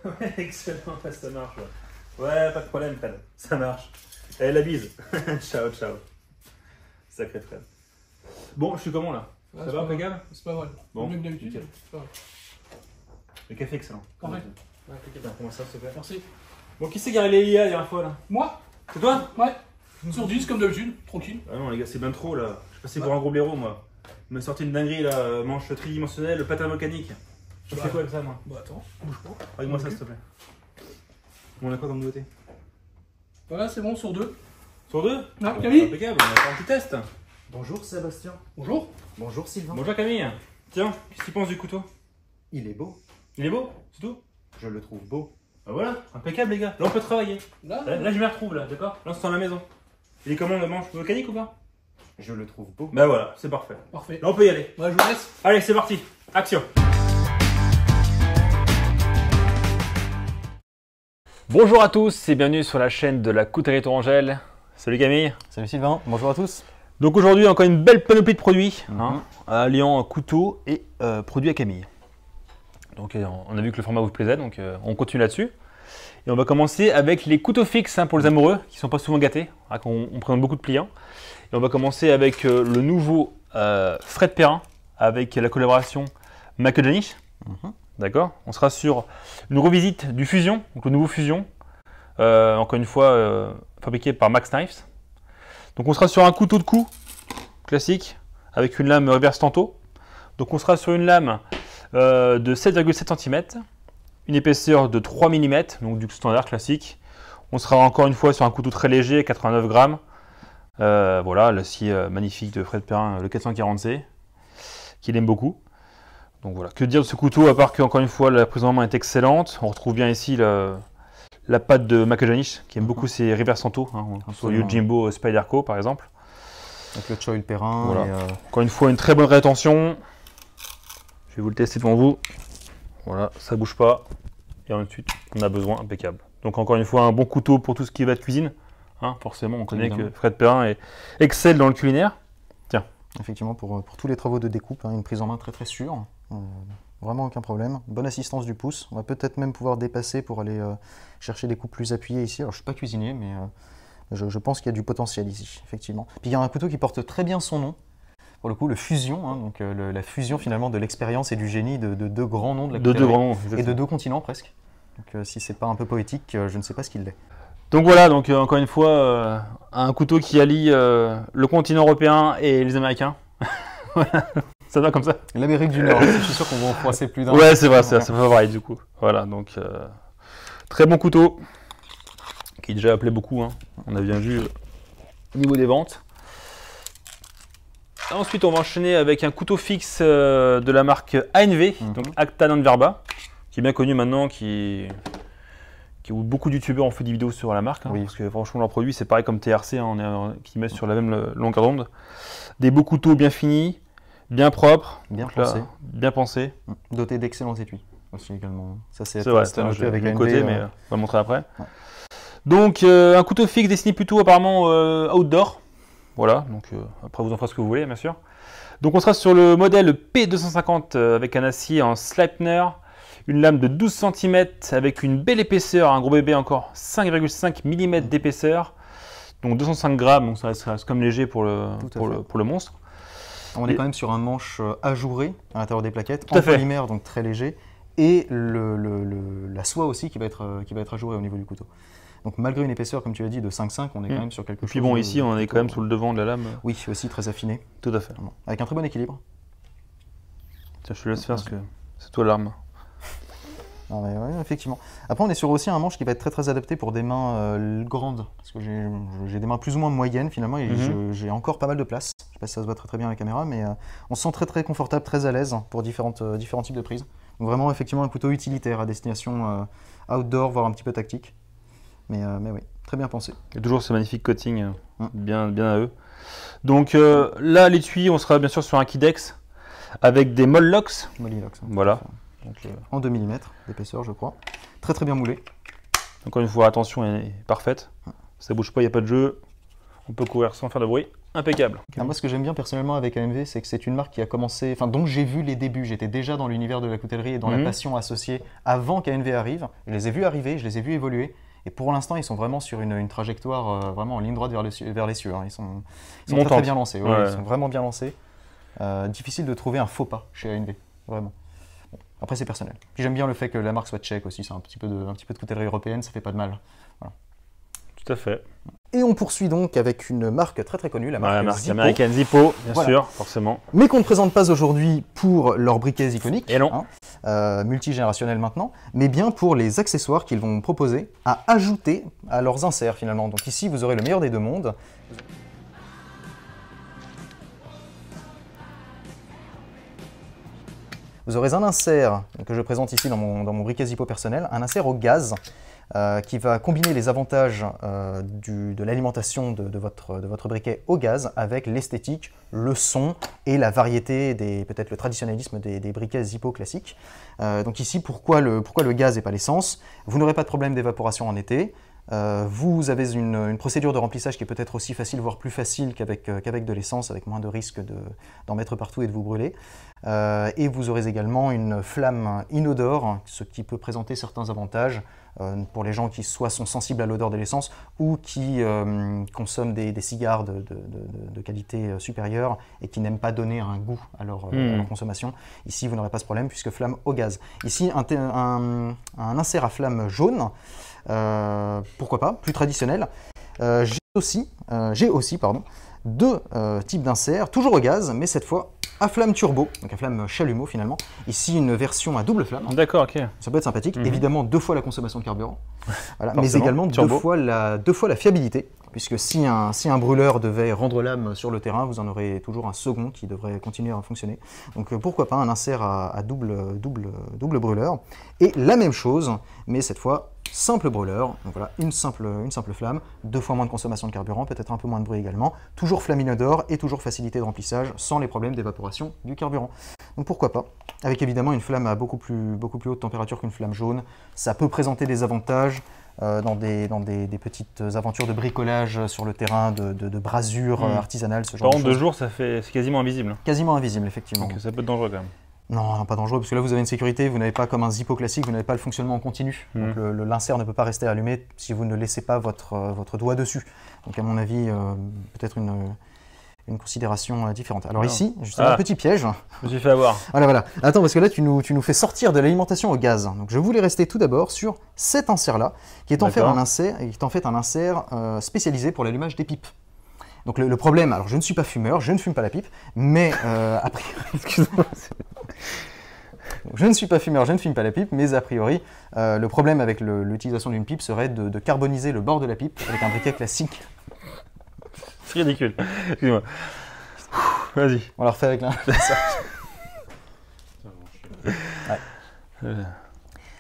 Ouais, excellent, ça marche. Ouais, pas de problème, Fred. Ça marche. Allez, la bise. Ciao, ciao. Sacré Fred. Bon, je suis comment là? Ouais, ça va, impeccable? C'est pas mal. Bon, mieux que d'habitude. nickel. C'est pas mal. Le café, excellent. Parfait. Ouais, impeccable. Comment ça, s'il te plaît? Merci. Bon, qui c'est qui a les IA la dernière fois là? Moi? C'est toi? Ouais. Sur 10 comme d'habitude, tranquille. Ah non, les gars, c'est bien trop là. Je suis passé pour un gros blaireau, moi. Il m'a sorti une dinguerie là, manche tridimensionnelle, le patin volcanique. Je fais quoi avec ça, moi? Bah attends, bouge pas. Regarde-moi ça, s'il te plaît. On a quoi comme nouveauté? Voilà, c'est bon, sur 2. Sur 2? Ah, Camille? Impeccable, on va faire un petit test. Bonjour Sébastien. Bonjour. Bonjour Sylvain. Bonjour Camille. Tiens, qu'est-ce que tu penses du couteau? Il est beau. Il est beau, c'est tout? Je le trouve beau. Bah voilà, impeccable les gars. Là on peut travailler. Là, Là je me retrouve là, d'accord? Là c'est dans la maison. Il est comment le manche volcanique ou pas? Je le trouve beau. Bah voilà, c'est parfait. parfait. Là on peut y aller. Ouais, je vous laisse. Allez, c'est parti. Action. Bonjour à tous et bienvenue sur la chaîne de la Coutellerie Tourangelle. Salut Camille. Salut Sylvain. Bonjour à tous. Donc aujourd'hui encore une belle panoplie de produits, alliant couteau et produits à Camille. Donc on a vu que le format vous plaisait, donc on continue là-dessus. Et on va commencer avec les couteaux fixes pour les amoureux qui ne sont pas souvent gâtés, on présente beaucoup de pliants. Et on va commencer avec le nouveau Fred Perrin avec la collaboration Macke-Janisch. D'accord. On sera sur une revisite du Fusion, donc le nouveau Fusion, encore une fois fabriqué par Max Knives. Donc on sera sur un couteau de cou classique avec une lame reverse tanto. Donc on sera sur une lame de 7,7 cm, une épaisseur de 3 mm, donc du standard classique. On sera encore une fois sur un couteau très léger, 89 grammes. Voilà, l'acier magnifique de Fred Perrin, le 440C, qu'il aime beaucoup. Donc voilà, que dire de ce couteau à part que encore une fois la prise en main est excellente. On retrouve bien ici la patte de Macke-Janisch qui aime beaucoup ses reverse tanto, sur Yojimbo Spyderco par exemple. Avec le Choil Perrin. Voilà. Et encore une fois une très bonne rétention. Je vais vous le tester devant vous. Voilà, ça bouge pas. Et ensuite, on a besoin impeccable. Donc encore une fois, un bon couteau pour tout ce qui va de cuisine. Forcément, on connaît que Fred Perrin excelle dans le culinaire. Tiens. effectivement, pour tous les travaux de découpe, une prise en main très sûre. Vraiment aucun problème. Bonne assistance du pouce. On va peut-être même pouvoir dépasser pour aller chercher des coups plus appuyés ici. Alors je ne suis pas cuisinier, mais je pense qu'il y a du potentiel ici, effectivement. Puis il y a un couteau qui porte très bien son nom. Pour le coup, le Fusion, donc la fusion finalement de l'expérience et du génie de deux grands noms de la coutellerie. Et de deux continents presque. Donc si c'est pas un peu poétique, je ne sais pas ce qu'il l'est. Donc voilà, donc encore une fois, un couteau qui allie le continent européen et les Américains. Voilà, ça va comme ça. L'Amérique du Nord, je suis sûr qu'on va en froisser plus d'un. Ouais, c'est vrai, ça fait pareil du coup. Voilà, donc très bon couteau, qui est déjà appelé beaucoup. On a bien vu au niveau des ventes. Ensuite, on va enchaîner avec un couteau fixe de la marque ANV, donc Acta Non Verba, qui est bien connu maintenant, où beaucoup de youtubeurs ont fait des vidéos sur la marque, parce que franchement, leur produit, c'est pareil comme TRC, qui met sur la même longueur d'onde. Des beaux couteaux bien finis, bien propres, bien pensés. Dotés d'excellents étuis aussi également. Ça, c'est vrai, à noter avec ANV, côté, mais on va le montrer après. Ouais. Donc, un couteau fixe destiné plutôt apparemment outdoor. Voilà, donc après vous en ferez ce que vous voulez, bien sûr. Donc on sera sur le modèle P250 avec un acier en Sleipner, une lame de 12 cm avec une belle épaisseur, un gros bébé encore, 5,5 mm d'épaisseur, donc 205 grammes, donc ça reste comme léger pour le monstre. On est quand même sur un manche ajouré à l'intérieur des plaquettes, en polymère, donc très léger, et la soie aussi qui va être ajourée au niveau du couteau. Donc malgré une épaisseur, comme tu l'as dit, de 5,5, on est quand même sur quelque chose. Puis bon, ici, on est quand même sur le devant de la lame. Oui, aussi très affiné. Tout à fait. Avec un très bon équilibre. Tiens, je te laisse faire parce que c'est toi l'arme. Ah ouais, effectivement. Après, on est sur aussi un manche qui va être très adapté pour des mains grandes. Parce que j'ai des mains plus ou moins moyennes finalement et j'ai encore pas mal de place. Je ne sais pas si ça se voit très bien à la caméra, mais on se sent très confortable, très à l'aise pour différents types de prises. Donc vraiment, effectivement, un couteau utilitaire à destination outdoor, voire un petit peu tactique. Mais oui, très bien pensé. Il y a toujours ce magnifique coating, bien à eux. Donc là, l'étui, on sera bien sûr sur un Kydex avec des Mollocks. Voilà. Donc, en 2 mm d'épaisseur, je crois. Très bien moulé. Encore une fois, attention, elle est parfaite. Ça bouge pas, il n'y a pas de jeu. On peut courir sans faire de bruit. impeccable. Ah, moi, ce que j'aime bien personnellement avec AMV, c'est que c'est une marque qui a commencé, enfin, dont j'ai vu les débuts. J'étais déjà dans l'univers de la coutellerie et dans la passion associée avant qu'AMV arrive. Je les ai vus arriver, je les ai vus évoluer. Et pour l'instant, ils sont vraiment sur une trajectoire vraiment en ligne droite vers les cieux. Hein. Ils sont très, très bien lancés. Ouais, ils sont vraiment bien lancés. Difficile de trouver un faux pas chez AMV, vraiment. Bon, après, c'est personnel. Puis j'aime bien le fait que la marque soit tchèque aussi. C'est un petit peu de coutellerie européenne, ça fait pas de mal. Voilà. Tout à fait. Et on poursuit donc avec une marque très très connue, la marque, la marque Zippo. américaine Zippo, bien sûr, forcément. Mais qu'on ne présente pas aujourd'hui pour leurs briquets iconiques, Et non. multigénérationnels maintenant, mais bien pour les accessoires qu'ils vont proposer à ajouter à leurs inserts finalement. Donc ici, vous aurez le meilleur des deux mondes. Vous aurez un insert que je présente ici dans mon briquet Zippo personnel, un insert au gaz qui va combiner les avantages de l'alimentation de votre briquet au gaz avec l'esthétique, le son et la variété, peut-être le traditionnalisme des briquets Zippo classiques. Donc ici, pourquoi le gaz et pas l'essence? Vous n'aurez pas de problème d'évaporation en été. Vous avez une procédure de remplissage qui est peut-être aussi facile, voire plus facile qu'avec de l'essence, avec moins de risque d'en mettre partout et de vous brûler. Et vous aurez également une flamme inodore, ce qui peut présenter certains avantages pour les gens qui soit sont sensibles à l'odeur de l'essence ou qui consomment des cigares de qualité supérieure et qui n'aiment pas donner un goût à leur consommation. Ici, vous n'aurez pas ce problème puisque flamme au gaz. Ici, un insert à flamme jaune. Pourquoi pas, plus traditionnel. J'ai aussi deux types d'inserts, toujours au gaz, mais cette fois à flamme turbo, donc à flamme chalumeau finalement. Ici, une version à double flamme. D'accord, ok. Ça peut être sympathique. Évidemment, 2 fois la consommation de carburant, voilà, mais également 2 fois la fiabilité, puisque si un brûleur devait rendre l'âme sur le terrain, vous en aurez toujours un second qui devrait continuer à fonctionner. Donc pourquoi pas un insert à double brûleur. Et la même chose, mais cette fois simple brûleur, donc voilà, une simple flamme, 2 fois moins de consommation de carburant, peut-être un peu moins de bruit également, toujours flamme inodore et toujours facilité de remplissage sans les problèmes d'évaporation du carburant. Donc pourquoi pas, avec évidemment une flamme à beaucoup plus haute température qu'une flamme jaune, ça peut présenter des avantages dans des petites aventures de bricolage sur le terrain, de brasures artisanales, ce genre Par de contre, choses. 2 jours, c'est quasiment invisible. Quasiment invisible, effectivement. Donc ça peut être dangereux quand même. Non, pas dangereux, parce que là vous avez une sécurité, vous n'avez pas comme un Zippo classique, vous n'avez pas le fonctionnement en continu. Donc l'insert ne peut pas rester allumé si vous ne laissez pas votre doigt dessus. Donc à mon avis, peut-être une considération différente. Alors ici, justement, un petit piège. Je me suis fait avoir. Voilà. Attends, parce que là tu nous fais sortir de l'alimentation au gaz. Donc je voulais rester tout d'abord sur cet insert-là, qui est en fait un insert spécialisé pour l'allumage des pipes. Donc le problème, alors je ne suis pas fumeur, je ne fume pas la pipe, mais a priori, excuse-moi, je ne suis pas fumeur, je ne fume pas la pipe, mais a priori, le problème avec l'utilisation d'une pipe serait de carboniser le bord de la pipe avec un briquet classique. C'est ridicule. Excuse-moi. Vas-y. On la refait avec l'un.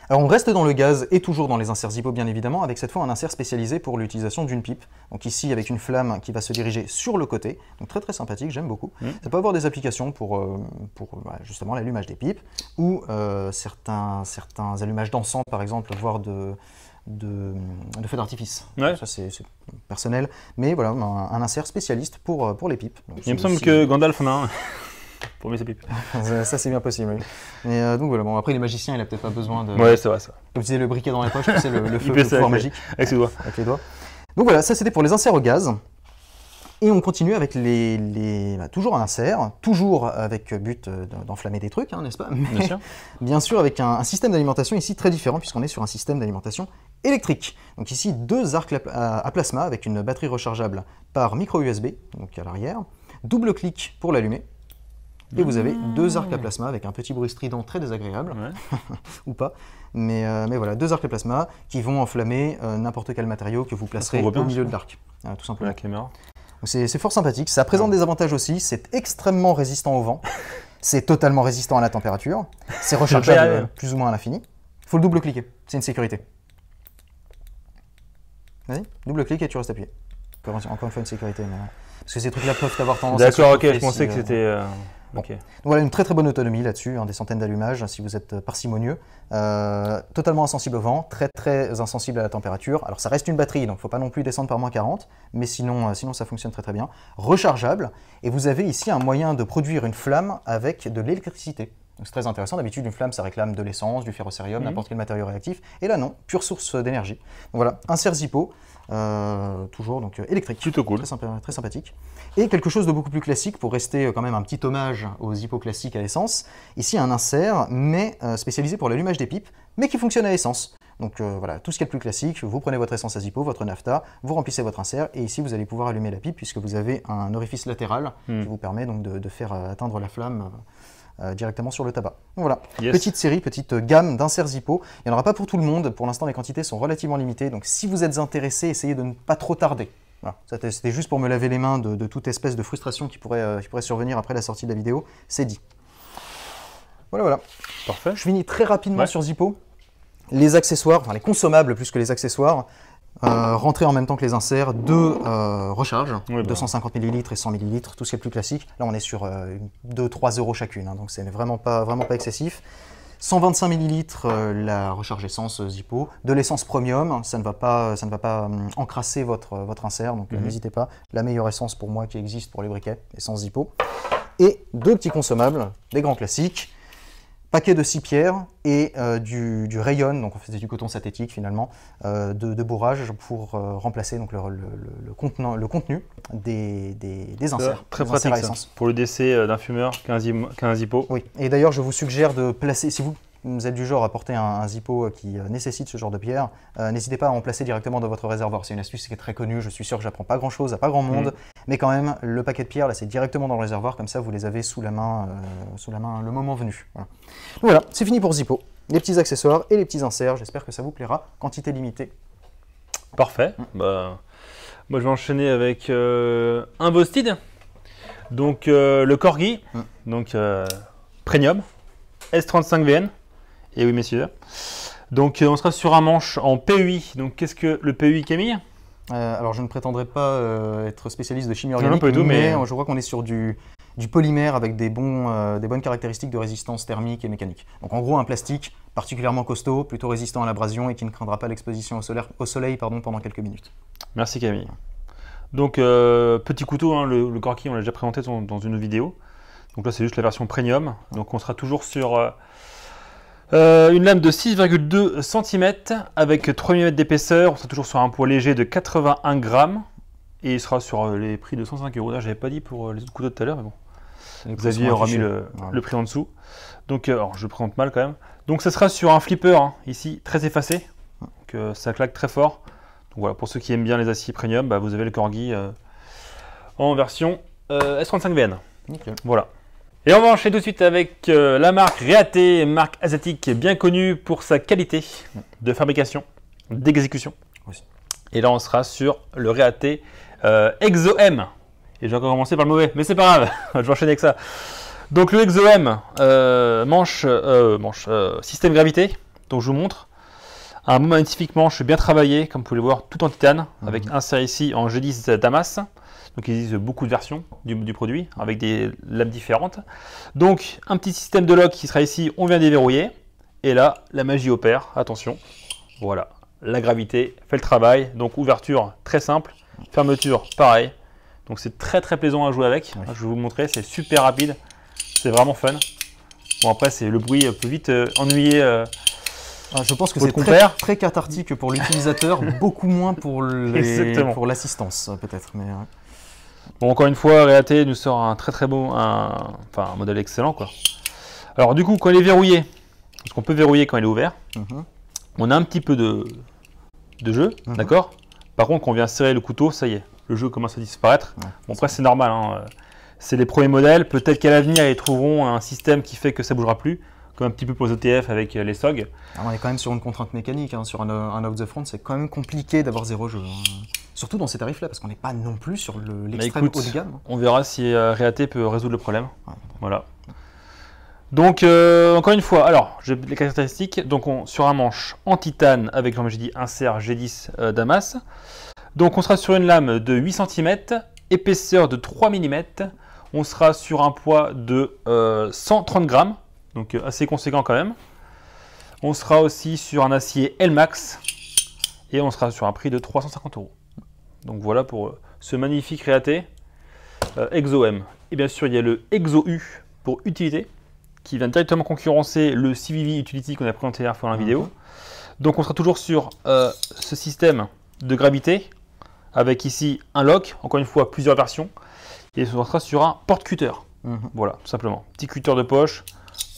Alors on reste dans le gaz et toujours dans les inserts Zippo bien évidemment, avec cette fois un insert spécialisé pour l'utilisation d'une pipe. Donc ici avec une flamme qui va se diriger sur le côté, donc très très sympathique, j'aime beaucoup. Ça peut avoir des applications pour justement l'allumage des pipes ou certains allumages d'encens par exemple, voire de feux d'artifice. Ouais. Ça c'est personnel, mais voilà un insert spécialiste pour les pipes. Donc, Il me semble que Gandalf en a un. Pour mettre ses pipes. Ça c'est bien possible, oui. Mais donc voilà, bon après les magiciens il a peut-être pas besoin de... Ouais, c'est vrai ça. Comme tu disais, le briquet dans les poches, c'est le feu, Il le fait ça pouvoir avec magique. Avec ses doigts. Avec les doigts. Donc voilà, ça c'était pour les inserts au gaz. Et on continue avec toujours un insert, toujours avec but d'enflammer des trucs, hein, n'est-ce pas? Mais bien sûr avec un système d'alimentation ici très différent puisqu'on est sur un système d'alimentation électrique. Donc ici 2 arcs à plasma avec une batterie rechargeable par micro USB, donc à l'arrière, double clic pour l'allumer. Et vous avez 2 arcs à plasma avec un petit bruit strident très désagréable, ou pas. Mais voilà, 2 arcs à plasma qui vont enflammer n'importe quel matériau que vous placerez au milieu de l'arc, tout simplement. C'est fort sympathique, ça présente des avantages aussi, c'est extrêmement résistant au vent, c'est totalement résistant à la température, c'est rechargeable plus ou moins à l'infini. Il faut le double-cliquer, c'est une sécurité. Vas-y, double-clic et tu restes appuyé. encore une fois une sécurité. Mais, parce que ces trucs-là peuvent avoir tendance à D'accord, ok, surchauffer je pensais si, que c'était. bon. Ok. Donc voilà, une très très bonne autonomie là-dessus, hein, des centaines d'allumages si vous êtes parcimonieux. Totalement insensible au vent, très très insensible à la température. Alors ça reste une batterie, donc il ne faut pas non plus descendre par moins 40, mais sinon ça fonctionne très très bien. Rechargeable, et vous avez ici un moyen de produire une flamme avec de l'électricité. C'est très intéressant, d'habitude une flamme ça réclame de l'essence, du ferrocérium, n'importe quel matériau réactif, et là non, pure source d'énergie. Donc voilà, insert Zippo, toujours donc électrique. Plutôt cool. Très sympathique. Et quelque chose de beaucoup plus classique, pour rester quand même un petit hommage aux Zippo classiques à l'essence, ici un insert, mais spécialisé pour l'allumage des pipes, mais qui fonctionne à essence. Donc voilà, tout ce qui est le plus classique, vous prenez votre essence à Zippo, votre nafta, vous remplissez votre insert, et ici vous allez pouvoir allumer la pipe, puisque vous avez un orifice latéral qui vous permet donc de faire atteindre la flamme directement sur le tabac. Donc voilà, petite série, petite gamme d'inserts Zippo. Il n'y en aura pas pour tout le monde, pour l'instant les quantités sont relativement limitées, donc si vous êtes intéressé, essayez de ne pas trop tarder. Voilà. C'était juste pour me laver les mains de toute espèce de frustration qui pourrait survenir après la sortie de la vidéo, c'est dit. Voilà. Parfait. Je finis très rapidement sur Zippo. Les accessoires, enfin les consommables plus que les accessoires, rentrer en même temps que les inserts, deux recharges, 250 ml et 100 ml, tout ce qui est le plus classique. Là on est sur 2-3 € chacune, hein, donc c'est vraiment pas excessif. 125 ml la recharge essence Zippo, de l'essence premium, ça ne va pas encrasser votre insert, donc n'hésitez pas. La meilleure essence pour moi qui existe pour les briquets, essence Zippo. Et deux petits consommables, des grands classiques. Paquet de 6 pierres et du rayon, donc c'est du coton synthétique finalement, de bourrage pour remplacer donc le contenu des inserts. Très des pratique inserts à ça, essence. pour le décès d'un fumeur qu'un Zippo. Oui, et d'ailleurs je vous suggère de placer, si vous êtes du genre à porter un Zippo qui nécessite ce genre de pierre, n'hésitez pas à en placer directement dans votre réservoir. C'est une astuce qui est très connue, je suis sûr que j'apprends pas grand chose à pas grand monde, mais quand même le paquet de pierres là c'est directement dans le réservoir, comme ça vous les avez sous la main le moment venu. Voilà, c'est fini pour Zippo. Les petits accessoires et les petits inserts, j'espère que ça vous plaira, quantité limitée. Parfait. Bah, moi je vais enchaîner avec un Bostid, donc le Corgi, donc Premium, S35VN. Et oui messieurs, donc on sera sur un manche en PEI. Donc qu'est-ce que le PEI, Camille? Alors je ne prétendrai pas être spécialiste de chimie organique, non, mais je crois qu'on est sur du polymère avec des bonnes caractéristiques de résistance thermique et mécanique. Donc en gros un plastique particulièrement costaud, plutôt résistant à l'abrasion et qui ne craindra pas l'exposition au soleil pendant quelques minutes. Merci Camille. Donc petit couteau, hein, le Corgi on l'a déjà présenté dans une vidéo. Donc là c'est juste la version premium. Donc on sera toujours sur une lame de 6,2 cm avec 3 mm d'épaisseur. On sera toujours sur un poids léger de 81 grammes. Et il sera sur les prix de 105 €. Là, je n'avais pas dit pour les autres couteaux de tout à l'heure, mais bon. Xavier aura mis le prix en dessous. Donc, alors, je le présente mal quand même. Donc, ça sera sur un flipper, hein, ici, très effacé. Donc, ça claque très fort. Donc, voilà, pour ceux qui aiment bien les aciers premium, bah, vous avez le Corgi en version S35VN. Nickel. Voilà. Et on va enchaîner tout de suite avec la marque Reate, marque asiatique bien connue pour sa qualité de fabrication, d'exécution. Et là, on sera sur le Reate Exo M. Et j'ai encore commencé par le mauvais, mais c'est pas grave, je vais enchaîner avec ça. Donc le Exo M, système gravité, donc je vous montre. Un magnifique manche bien travaillé, comme vous pouvez le voir, tout en titane, avec insert ici en G10 Damas. Donc il existe beaucoup de versions du produit, avec des lames différentes. Donc un petit système de lock qui sera ici, on vient de déverrouiller. Et là, la magie opère, attention, voilà. La gravité fait le travail, donc ouverture très simple, fermeture pareil. Donc c'est très plaisant à jouer avec. Je vais vous montrer, c'est super rapide, c'est vraiment fun. Bon après le bruit peut vite ennuyer. Je pense que c'est très cathartique pour l'utilisateur, beaucoup moins pour l'assistance peut-être. Mais bon, encore une fois, Reate nous sort un très beau, un modèle excellent quoi. Alors du coup quand il est verrouillé, parce qu'on peut verrouiller quand il est ouvert. On a un petit peu de jeu, d'accord. Par contre, quand on vient serrer le couteau, ça y est, le jeu commence à disparaître. Bon, après, c'est normal, hein. C'est les premiers modèles. Peut-être qu'à l'avenir, ils trouveront un système qui fait que ça ne bougera plus, comme un petit peu pour les ETF avec les SOG. Alors, on est quand même sur une contrainte mécanique, hein. Sur un out the front, c'est quand même compliqué d'avoir zéro jeu. Hein. Surtout dans ces tarifs-là, parce qu'on n'est pas non plus sur l'extrême haut de gamme. On verra si Reate peut résoudre le problème. Voilà. Donc, encore une fois, alors, j'ai les caractéristiques. Donc, sur un manche en titane avec, comme j'ai dit, insert G10 Damas. Donc on sera sur une lame de 8 cm, épaisseur de 3 mm. On sera sur un poids de 130 grammes, donc assez conséquent quand même. On sera aussi sur un acier Elmax et on sera sur un prix de 350 €. Donc voilà pour ce magnifique Réaté Exo M. Et bien sûr, il y a le Exo U pour utilité qui vient directement concurrencer le CVV Utility qu'on a présenté la dernière fois dans la vidéo. Donc on sera toujours sur ce système de gravité avec ici un lock, encore une fois plusieurs versions. Et on sera sur un porte-cutter. Voilà, tout simplement. Petit cutter de poche,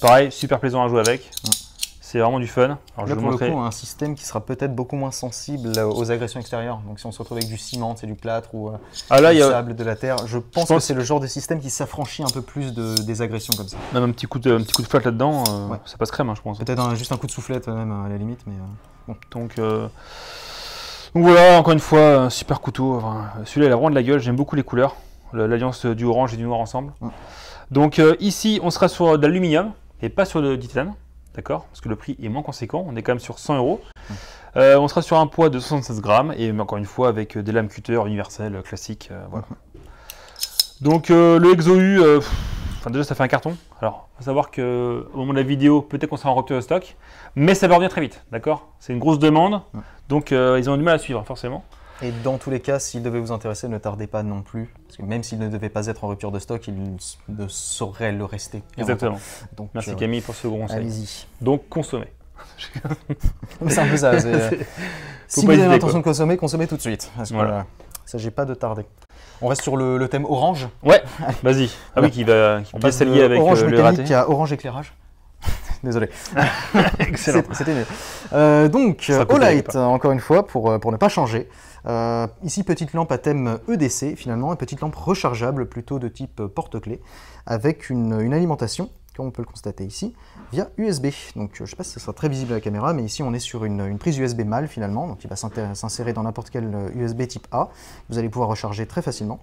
pareil, super plaisant à jouer avec. C'est vraiment du fun. Alors, là, pour le coup, un système qui sera peut-être beaucoup moins sensible aux agressions extérieures. Donc, si on se retrouve avec du ciment, c'est du plâtre ou du sable, de la terre, je pense que c'est le genre de système qui s'affranchit un peu plus des agressions comme ça. Même un petit coup de flat là-dedans, ça passe crème, hein, je pense. Peut-être juste un coup de soufflette même à la limite, mais bon. Donc voilà, encore une fois, un super couteau. Enfin, celui-là, il a vraiment de la gueule. J'aime beaucoup les couleurs. L'alliance du orange et du noir ensemble. Donc ici, on sera sur de l'aluminium et pas sur du titane. D'accord, parce que le prix est moins conséquent, on est quand même sur 100 €. On sera sur un poids de 76 grammes et encore une fois avec des lames cutter universelles classiques. Voilà. Donc le Exo U, déjà ça fait un carton. Alors, il faut savoir qu'au moment de la vidéo, peut-être qu'on sera en rupture de stock, mais ça va revenir très vite, d'accord? C'est une grosse demande, donc ils ont du mal à suivre forcément. Et dans tous les cas, s'il devait vous intéresser, ne tardez pas non plus. Parce que même s'il ne devait pas être en rupture de stock, il ne saurait le rester. Exactement. Donc, merci Camille pour ce conseil. Allez-y. Donc consommez. C'est un peu ça. Si vous avez l'intention de consommer, consommez tout de suite. Parce que voilà. Il ne s'agit pas de tarder. On reste sur le thème orange. Ouais, vas-y. Ah oui, qui va s'allier avec orange le Réaté. À orange éclairage. Désolé. Excellent. C'était mieux. Donc, Olight, encore une fois, pour ne pas changer. Ici, petite lampe à thème EDC, finalement, une petite lampe rechargeable, plutôt de type porte-clés, avec une alimentation, comme on peut le constater ici, via USB. Donc, je ne sais pas si ça sera très visible à la caméra, mais ici, on est sur une prise USB mâle, finalement, donc qui va s'insérer dans n'importe quel USB type A. Vous allez pouvoir recharger très facilement.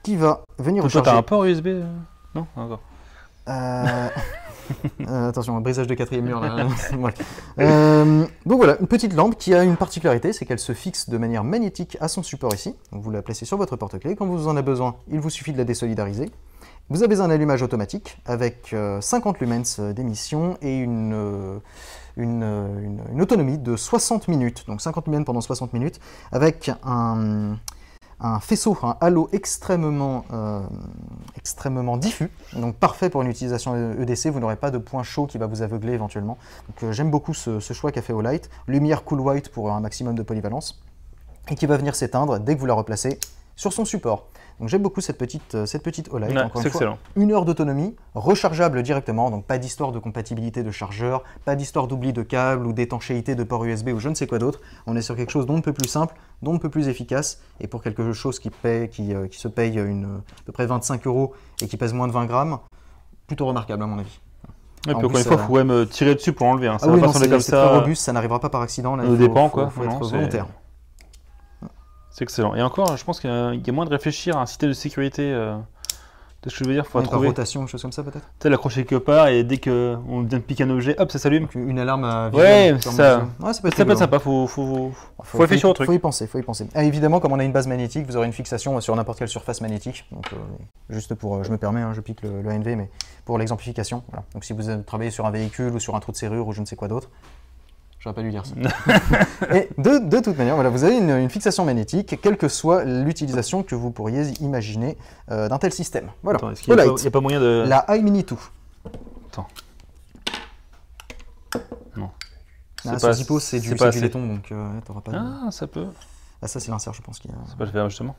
Qui va venir recharger... Toi, tu as un port USB Non, encore. Attention, un brisage de quatrième mur là. Donc voilà, une petite lampe qui a une particularité, c'est qu'elle se fixe de manière magnétique à son support ici. Donc vous la placez sur votre porte-clés. Quand vous en avez besoin, il vous suffit de la désolidariser. Vous avez un allumage automatique avec 50 lumens d'émission et une autonomie de 60 minutes. Donc 50 lumens pendant 60 minutes avec un faisceau, un halo extrêmement diffus, donc parfait pour une utilisation EDC, vous n'aurez pas de point chaud qui va vous aveugler éventuellement. Donc j'aime beaucoup ce choix qu'a fait Olight, lumière cool white pour un maximum de polyvalence, et qui va venir s'éteindre dès que vous la replacez sur son support. Donc j'aime beaucoup cette petite Olight, encore une fois, 1 heure d'autonomie, rechargeable directement, donc pas d'histoire de compatibilité de chargeur, pas d'histoire d'oubli de câble ou d'étanchéité de port USB ou je ne sais quoi d'autre. On est sur quelque chose d'on ne peut plus simple, d'on ne peut plus efficace, et pour quelque chose qui se paye à peu près 25 € et qui pèse moins de 20 grammes, plutôt remarquable à mon avis. Et puis encore une fois, il faut même tirer dessus pour l'enlever. Hein. Ça va pas tomber comme ça. C'est très robuste, ça n'arrivera pas par accident. Ça dépend quoi. Il faut être volontaire. C'est excellent. Et encore, je pense qu'il y a moins de réfléchir à un système de sécurité. De ce que je veux dire, il faut trouver. Rotation, quelque chose comme ça peut-être. Tu sais, l'accrocher quelque part et dès qu'on vient de piquer un objet, hop, ça s'allume. Une alarme à visuelle. Ouais, ça. Ouais, ça peut être sympa. Faut réfléchir au truc. Faut y penser. Ah, évidemment, comme on a une base magnétique, vous aurez une fixation sur n'importe quelle surface magnétique. Donc, juste pour, je me permets, je pique le ANV, mais pour l'exemplification. Voilà. Donc, si vous travaillez sur un véhicule ou sur un trou de serrure ou je ne sais quoi d'autre. J'aurais pas dû dire ça. Et de toute manière, voilà, vous avez une fixation magnétique, quelle que soit l'utilisation que vous pourriez imaginer d'un tel système. Voilà. Attends, il n'y a pas moyen de... La iMini 2. Attends. Non. Ce zippo, c'est du laiton, donc t'auras pas de... Ah, ça peut. Ah, ça, c'est l'insert, je pense. Ça peut le faire, justement.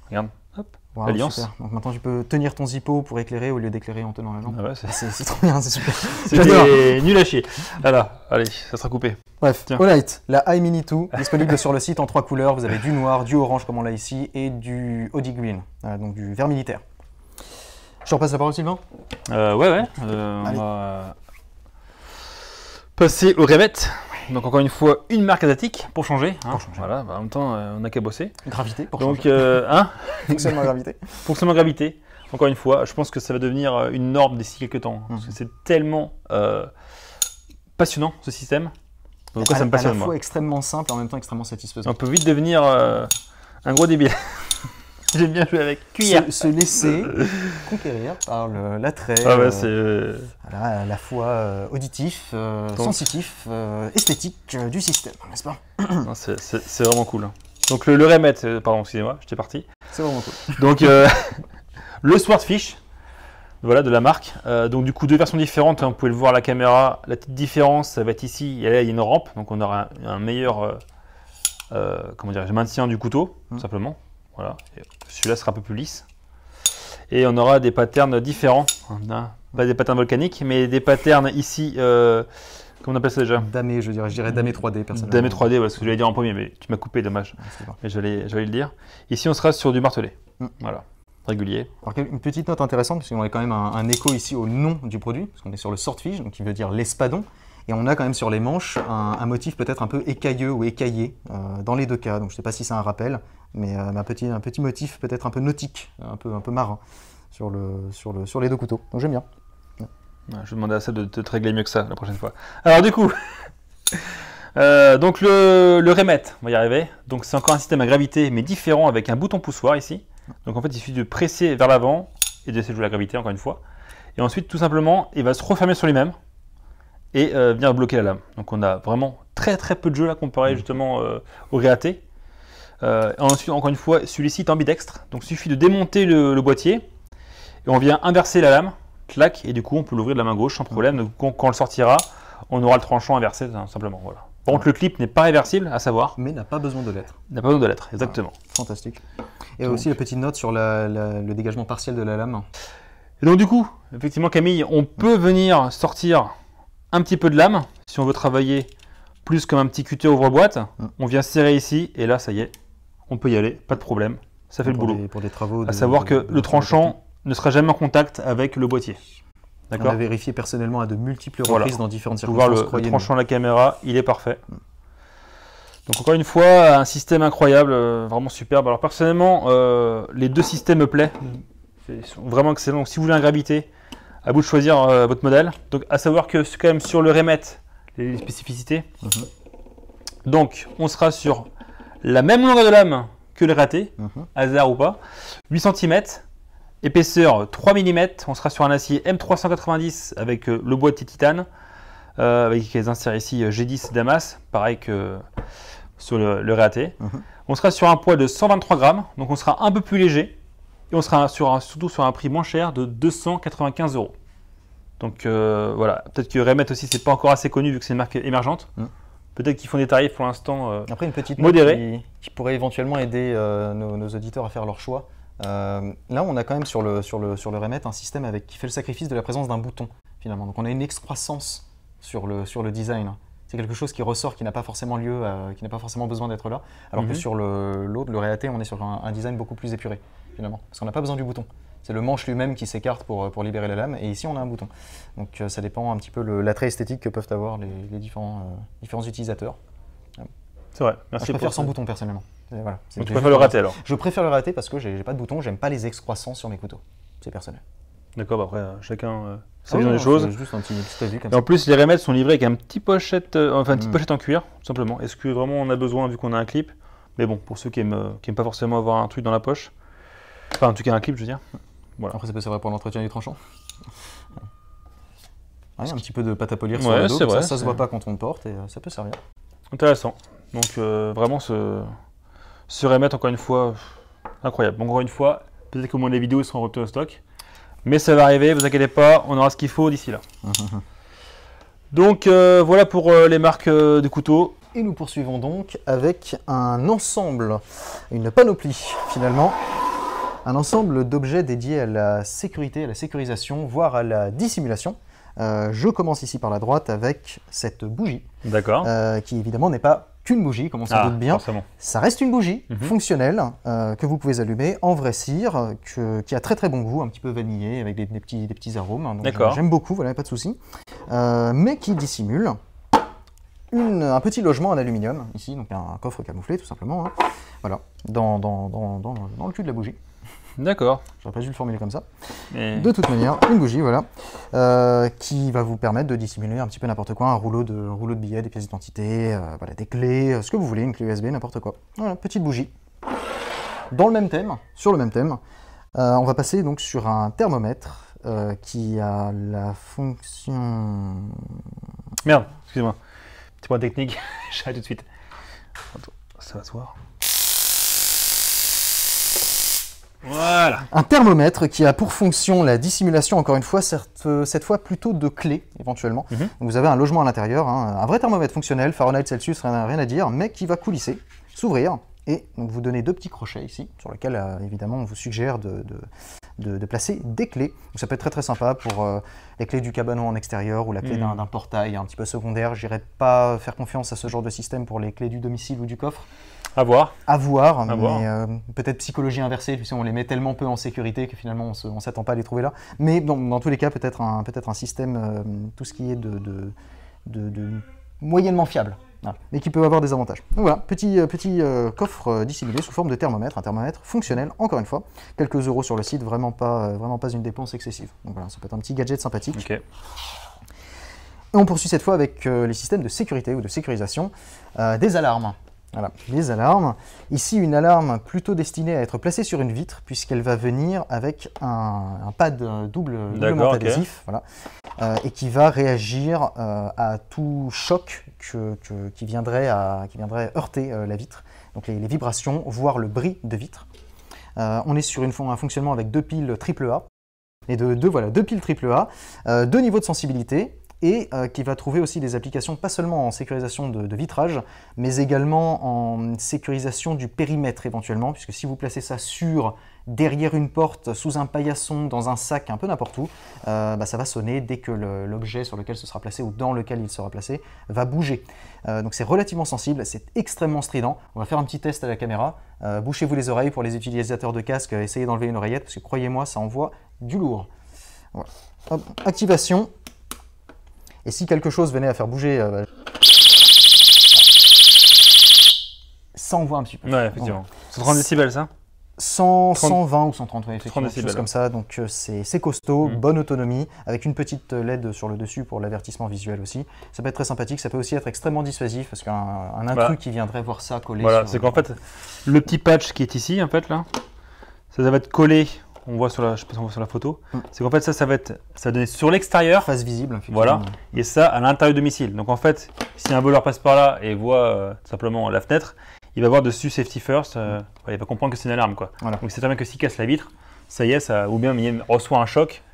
Regarde. Hop. Wow, Alliance. Super. Donc maintenant, tu peux tenir ton zippo pour éclairer au lieu d'éclairer en tenant la lampe. Ah ouais, c'est trop bien, c'est super. C'était nul à chier. Voilà, allez, ça sera coupé. Bref, Olight, la iMini 2, disponible sur le site en 3 couleurs. Vous avez du noir, du orange comme on l'a ici, et du Audi Green, donc du vert militaire. Je te repasse la parole, Sylvain. Ouais. On va passer au Revette. Donc encore une fois, une marque asiatique pour changer. Hein. Voilà, en même temps, on n'a qu'à bosser. Gravité pour changer. Donc, fonctionnement gravité. Fonctionnement gravité. Encore une fois, je pense que ça va devenir une norme d'ici quelques temps. Parce que c'est tellement passionnant ce système. Donc ça me à passionne la moi. fois extrêmement simple et en même temps extrêmement satisfaisant. On peut vite devenir un gros débile. J'aime bien jouer avec cuillère. Se laisser conquérir par l'attrait, Ah ouais, c'est... voilà, à la fois auditif, sensitif, esthétique du système, n'est-ce pas? Non, c'est vraiment cool. Donc le remède, pardon, excusez-moi, j'étais parti. C'est vraiment cool. Donc le Swordfish, voilà, de la marque. Donc du coup, deux versions différentes, hein, vous pouvez le voir à la caméra. La petite différence, ça va être ici, il y a une rampe, donc on aura un meilleur comment dire, maintien du couteau, tout simplement. Voilà. Celui-là sera un peu plus lisse. Et on aura des patterns différents. Pas des patterns volcaniques, mais des patterns ici, comment on appelle ça déjà? Damé, je dirais damé 3D personnellement. Damé 3D, ouais, ce que j'allais dire en premier, mais tu m'as coupé, dommage. Ouais, mais j'allais le dire. Ici, on sera sur du martelet. Voilà, régulier. Alors, une petite note intéressante, parce qu'on a quand même un écho ici au nom du produit, parce qu'on est sur le Swordfish, donc qui veut dire l'espadon. Et on a quand même sur les manches un motif peut-être un peu écailleux ou écaillé dans les deux cas. Donc je ne sais pas si c'est un rappel, mais un petit motif peut-être un peu nautique, un peu marin sur les deux couteaux. Donc j'aime bien. Ouais, je vais demander à ça de te régler mieux que ça la prochaine fois. Alors du coup, donc le remet, on va y arriver. Donc c'est encore un système à gravité, mais différent avec un bouton poussoir ici. Donc en fait, il suffit de presser vers l'avant et d'essayer de jouer la gravité encore une fois. Et ensuite, tout simplement, il va se refermer sur lui-même et venir bloquer la lame. Donc on a vraiment très peu de jeu là comparé justement au Réaté. Ensuite, encore une fois, celui-ci est ambidextre. Donc il suffit de démonter le boîtier et on vient inverser la lame, clac, et du coup on peut l'ouvrir de la main gauche sans problème. Donc quand on le sortira, on aura le tranchant inversé simplement. Voilà. Par contre, le clip n'est pas réversible, à savoir. Mais n'a pas besoin de lettres. N'a pas besoin de lettres, exactement. Fantastique. Et donc, aussi la petite note sur le dégagement partiel de la lame. Et donc du coup, effectivement Camille, on peut venir sortir un petit peu de lame, si on veut travailler plus comme un petit cutter ouvre-boîte. On vient serrer ici, et là ça y est, on peut y aller, pas de problème, ça fait le boulot. Pour des travaux. À savoir que le tranchant ne sera jamais en contact avec le boîtier. On a vérifié personnellement à de multiples reprises dans différentes circonstances. Vous voir le tranchant de la caméra, il est parfait. Donc encore une fois, un système incroyable, vraiment superbe. Alors personnellement, les deux systèmes me plaisent, ils sont vraiment excellents. Donc si vous voulez un gravité, à vous de choisir votre modèle. Donc à savoir que c'est quand même sur le Remet, les spécificités. Donc on sera sur la même longueur de lame que le Réaté, hasard ou pas, 8 cm, épaisseur 3 mm, on sera sur un acier M390 avec le boîtier titane, avec les inserts ici G10 Damas, pareil que sur le Réaté. On sera sur un poids de 123 grammes, donc on sera un peu plus léger, et on sera surtout sur un prix moins cher de 295 €. Donc voilà, peut-être que Remet aussi c'est pas encore assez connu vu que c'est une marque émergente. Peut-être qu'ils font des tarifs pour l'instant après une petite modérés. Qui pourrait éventuellement aider nos auditeurs à faire leur choix. Là, on a quand même sur le Remet un système qui fait le sacrifice de la présence d'un bouton finalement. Donc on a une excroissance sur le design. C'est quelque chose qui ressort, qui n'a pas forcément lieu, qui n'a pas forcément besoin d'être là. Alors que sur l'autre, le Réaté, on est sur un design beaucoup plus épuré finalement, parce qu'on n'a pas besoin du bouton. C'est le manche lui-même qui s'écarte pour libérer la lame, et ici on a un bouton. Donc ça dépend un petit peu l'attrait esthétique que peuvent avoir les différents utilisateurs. C'est vrai, merci. Je préfère sans bouton personnellement. Voilà. Donc tu préfères le Réaté alors? Je préfère le Réaté parce que j'ai pas de bouton, j'aime pas les excroissances sur mes couteaux. C'est personnel. D'accord, après chacun sa vision des choses. Juste un petit avis comme et en plus, les Remets sont livrés avec une petite pochette en cuir, tout simplement. Est-ce que vraiment on a besoin vu qu'on a un clip? Mais bon, pour ceux qui aiment pas forcément avoir un truc dans la poche, enfin en tout cas un clip, je veux dire. Voilà. Après, ça peut servir pour l'entretien du tranchant. Ouais, un petit peu de pâte à polir sur le dos, vrai, ça se voit pas quand on le porte et ça peut servir. Intéressant. Donc vraiment ce Remet, encore une fois, incroyable. Encore une fois, peut-être qu'au moins les vidéos seront retournées au stock. Mais ça va arriver, vous inquiétez pas, on aura ce qu'il faut d'ici là. Donc voilà pour les marques de couteaux. Et nous poursuivons donc avec un ensemble, une panoplie finalement. Un ensemble d'objets dédiés à la sécurité, à la sécurisation, voire à la dissimulation. Je commence ici par la droite avec cette bougie. D'accord. Qui évidemment n'est pas qu'une bougie, comme on s'en doute bien. Forcément. Ça reste une bougie fonctionnelle que vous pouvez allumer en vraie cire, qui a très bon goût, un petit peu vanillé, avec des petits arômes. D'accord. J'aime beaucoup, voilà, pas de souci. Mais qui dissimule un petit logement en aluminium, ici, donc un coffre camouflé tout simplement. Voilà, dans le cul de la bougie. D'accord. J'aurais pas dû le formuler comme ça. Mais... De toute manière, une bougie, voilà, qui va vous permettre de dissimuler un petit peu n'importe quoi, un rouleau de billets, des pièces d'identité, voilà, des clés, ce que vous voulez, une clé USB, n'importe quoi. Voilà, petite bougie. Dans le même thème, sur le même thème, on va passer donc sur un thermomètre qui a la fonction... Merde, excusez-moi. Petit point technique, j'arrête tout de suite. Attends, ça va se voir. Voilà. Un thermomètre qui a pour fonction la dissimulation, encore une fois, cette fois plutôt de clés, éventuellement. Donc vous avez un logement à l'intérieur, hein, un vrai thermomètre fonctionnel, Fahrenheit, Celsius, rien à dire, mais qui va coulisser, s'ouvrir, et donc vous donnez 2 petits crochets ici, sur lesquels, évidemment, on vous suggère de placer des clés. Donc ça peut être très très sympa pour les clés du cabanon en extérieur ou la clé d'un portail un petit peu secondaire. Je n'irais pas faire confiance à ce genre de système pour les clés du domicile ou du coffre. À voir. À voir, mais peut-être psychologie inversée, on les met tellement peu en sécurité que finalement on ne s'attend pas à les trouver là. Mais dans tous les cas, peut-être un système, tout ce qui est de moyennement fiable, voilà, mais qui peut avoir des avantages. Donc voilà, petit coffre dissimulé sous forme de thermomètre, un thermomètre fonctionnel, encore une fois, quelques euros sur le site, vraiment pas une dépense excessive. Donc voilà, ça peut être un petit gadget sympathique. Okay. Et on poursuit cette fois avec les systèmes de sécurité ou de sécurisation, des alarmes. Voilà, les alarmes. Ici, une alarme plutôt destinée à être placée sur une vitre, puisqu'elle va venir avec un pad doublement adhésif, voilà, et qui va réagir à tout choc qui viendrait heurter la vitre, donc les vibrations, voire le bris de vitre. On est sur un fonctionnement avec 2 piles AAA, et deux piles AAA, 2 niveaux de sensibilité, et qui va trouver aussi des applications pas seulement en sécurisation de vitrage, mais également en sécurisation du périmètre éventuellement, puisque si vous placez ça derrière une porte, sous un paillasson, dans un sac, un peu n'importe où, ça va sonner dès que l'objet sur lequel ce sera placé ou dans lequel il sera placé va bouger. Donc c'est relativement sensible, c'est extrêmement strident. On va faire un petit test à la caméra. Bouchez-vous les oreilles pour les utilisateurs de casque, essayez d'enlever une oreillette, parce que croyez-moi, ça envoie du lourd. Voilà. Hop, activation. Et si quelque chose venait à faire bouger, ça envoie un petit peu. Ouais, effectivement. 130 décibels, ça 120 ou 130, ouais, effectivement, quelque chose comme ça. Donc c'est costaud, bonne autonomie, avec une petite LED sur le dessus pour l'avertissement visuel aussi. Ça peut être très sympathique, ça peut aussi être extrêmement dissuasif, parce qu'un intrus qui viendrait voir ça collé. Voilà, c'est qu'en fait, le petit patch qui est ici, en fait, là, ça va être collé. On voit je sais pas si on voit sur la photo, c'est qu'en fait ça va donner sur l'extérieur, face visible, voilà, et ça à l'intérieur du domicile. Donc en fait, si un voleur passe par là et voit simplement la fenêtre, il va voir dessus safety first, il va comprendre que c'est une alarme, quoi. Voilà. Donc c'est très bien que s'il casse la vitre, ça y est, ou bien il reçoit un choc,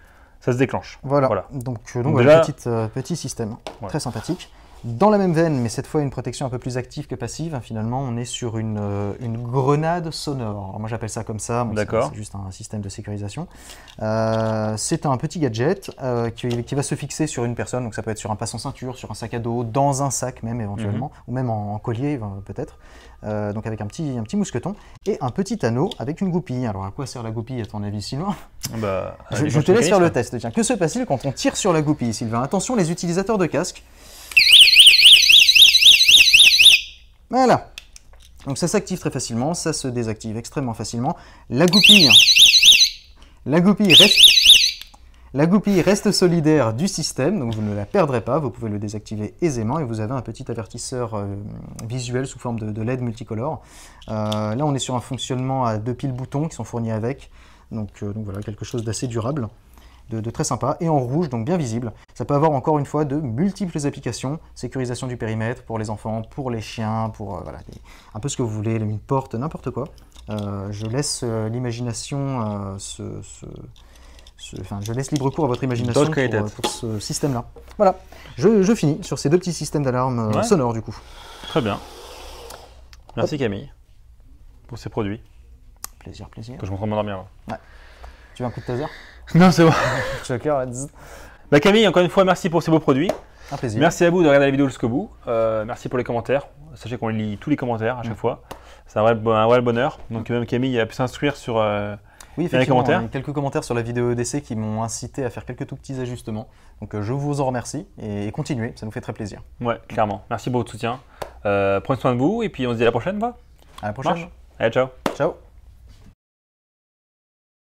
ça se déclenche. Voilà. Donc voilà, petit système, très sympathique. Dans la même veine, mais cette fois une protection un peu plus active que passive, finalement, on est sur une grenade sonore. Alors moi j'appelle ça comme ça, bon, c'est juste un système de sécurisation. C'est un petit gadget qui va se fixer sur une personne, donc ça peut être sur un passe-en-ceinture, sur un sac à dos, dans un sac même éventuellement, ou même en collier peut-être. Donc avec un petit mousqueton et un petit anneau avec une goupille. Alors à quoi sert la goupille à ton avis, Sylvain? Je te laisse faire le test. Tiens, que se passe-t-il quand on tire sur la goupille, Sylvain? Attention les utilisateurs de casque. Voilà, donc ça s'active très facilement, ça se désactive extrêmement facilement. La goupille reste solidaire du système, donc vous ne la perdrez pas, vous pouvez le désactiver aisément et vous avez un petit avertisseur visuel sous forme de LED multicolore. Là on est sur un fonctionnement à 2 piles boutons qui sont fournis avec, donc voilà, quelque chose d'assez durable. De très sympa, et en rouge, donc bien visible. Ça peut avoir encore une fois de multiples applications, sécurisation du périmètre pour les enfants, pour les chiens, pour voilà, un peu ce que vous voulez, une porte, n'importe quoi. Je laisse l'imagination, je laisse libre cours à votre imagination pour ce système-là. Voilà, je finis sur ces 2 petits systèmes d'alarme sonores du coup. Très bien. Merci Camille pour ces produits. Plaisir. Que je m'entends m'endormir. Ouais. Tu veux un coup de taser? Non, c'est bon. Camille, encore une fois, merci pour ces beaux produits. Un plaisir. Merci à vous de regarder la vidéo jusqu'au bout. Merci pour les commentaires. Sachez qu'on lit tous les commentaires à chaque fois. C'est un vrai bonheur. Donc même Camille a pu s'instruire sur les commentaires. Quelques commentaires sur la vidéo d'essai qui m'ont incité à faire quelques tout petits ajustements. Donc je vous en remercie et continuez, ça nous fait très plaisir. Ouais, clairement. Merci pour votre soutien. Prenez soin de vous et puis on se dit à la prochaine. À la prochaine. Allez, ciao. Ciao.